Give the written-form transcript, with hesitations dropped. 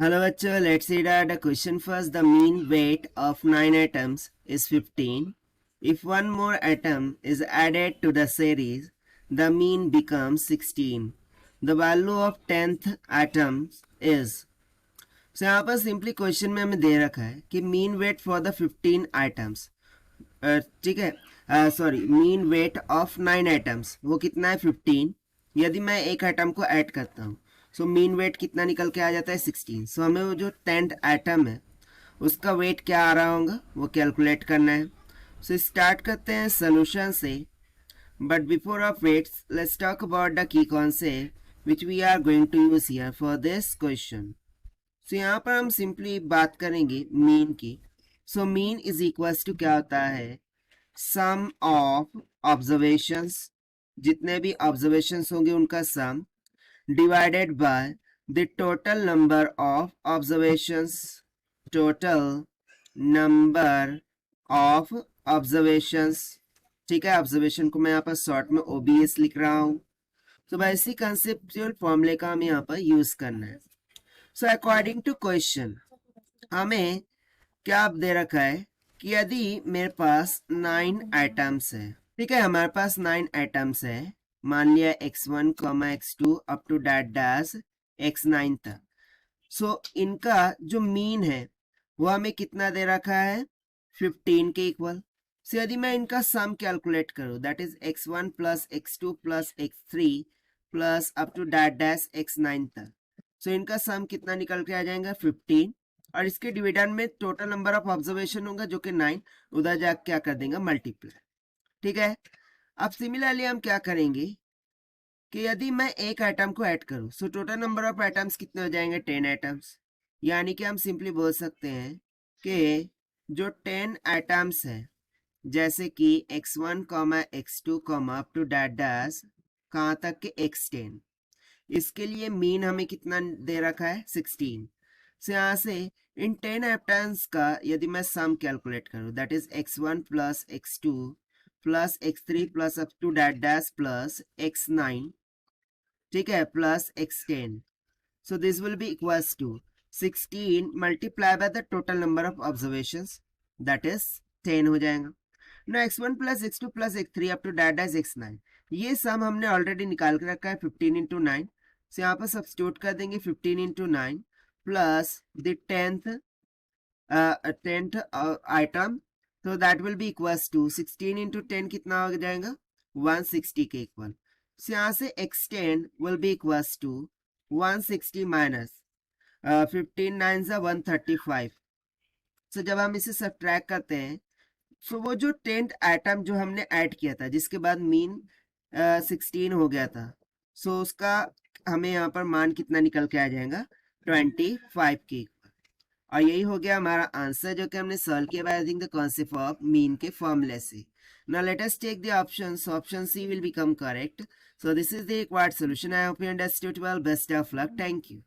Hello bachcho, let's see the question first. The mean weight of 9 atoms is 15. If one more atom is added to the series, the mean becomes 16. The value of 10th atom is. So यहाँ पर simply question में हमें दे रखा है कि mean weight for the 15 items, ठीक है, sorry, mean weight of 9 items वो कितना है 15। यदि मैं एक आइटम को ऐड करता हूँ सो मीन वेट कितना निकल के आ जाता है 16। सो हमें वो जो 10th आइटम है उसका वेट क्या आ रहा होगा वो कैलकुलेट करना है। सो स्टार्ट करते हैं सोल्यूशन से, but before of waits let's talk about the key concept which we are going to use here for this question. So यहाँ पर हम सिंपली बात करेंगे मीन की। So mean is equals to क्या होता है, सम ऑफ ऑब्जर्वेशंस, जितने भी ऑब्जर्वेशंस होंगे उनका सम divided by the total number of observations, total number of observations. ठीक है, ऑब्जर्वेशन को मैं यहाँ पर शॉर्ट में ओबीएस लिख रहा हूं। तो वैसी कंसेप्चुअल फॉर्मूले का हमें यहाँ पर यूज करना है। सो अकॉर्डिंग टू क्वेश्चन हमें क्या दे रखा है कि यदि मेरे पास 9 आइटम्स है, ठीक है, हमारे पास 9 आइटम्स है, मान लिया x1, x2 up to dash x9 तक। सो इनका जो मीन है वो हमें कितना दे रखा है 15 के इक्वल। सो यदि मैं इनका सम कैलकुलेट करूं that is x1 plus x2 plus x3 plus up to dash x9 तक, सो इनका सम कितना निकल के आ जाएगा 15। और इसके डिविडेंड में टोटल नंबर ऑफ ऑब्जर्वेशन होगा जो कि 9, उधर जाकर क्या कर देंगे मल्टीप्लाई। ठीक है, अब सिमिलरली हम क्या करेंगे कि यदि मैं एक आइटम को ऐड करूं so total number of items कितने हो जाएंगे 10 आइटम्स। यानी कि हम सिंपली बोल सकते हैं कि जो 10 आइटम्स है जैसे कि x1, x2, up to dash कहाँ तक के x10, इसके लिए मीन हमें कितना दे रखा है 16। से यहाँ से इन 10 एप्टन्स का यदि मैं सम कैलकुलेट करूं that is x1 plus x2 plus x3 plus up to dash plus x9, ठीक है, plus x10, so this will be equals to 16 multiply by the total number of observations that is 10 हो जाएगा ना। x1 plus x2 plus x3 up to dash x9, ये सम हमने already निकाल के रखा है 15 इंटू 9। सो यहाँ पर सब्स्टिट्यूट कर देंगे 15 into 9 plus the 10th item, तो that will be equals to 16 into 10 कितना हो जाएगा 160 के इक्वल। सो यहाँ से x10 will be equals to 160 minus 15 9 सा 135। सो जब हम इसे सब्ट्रैक्ट करते हैं सो वो जो 10th आइटम जो हमने ऐड किया था जिसके बाद मीन 16 हो गया था, सो उसका हमें यहाँ पर मान कितना निकल के आ जाएगा 25 के। और यही हो गया हमारा आंसर जो कि हमने सॉल्व किया by using the concept of mean के फॉर्मूले से। Now let us take the options. Option C will become correct. So this is the required solution. I hope you understood well. Best of luck. Thank you.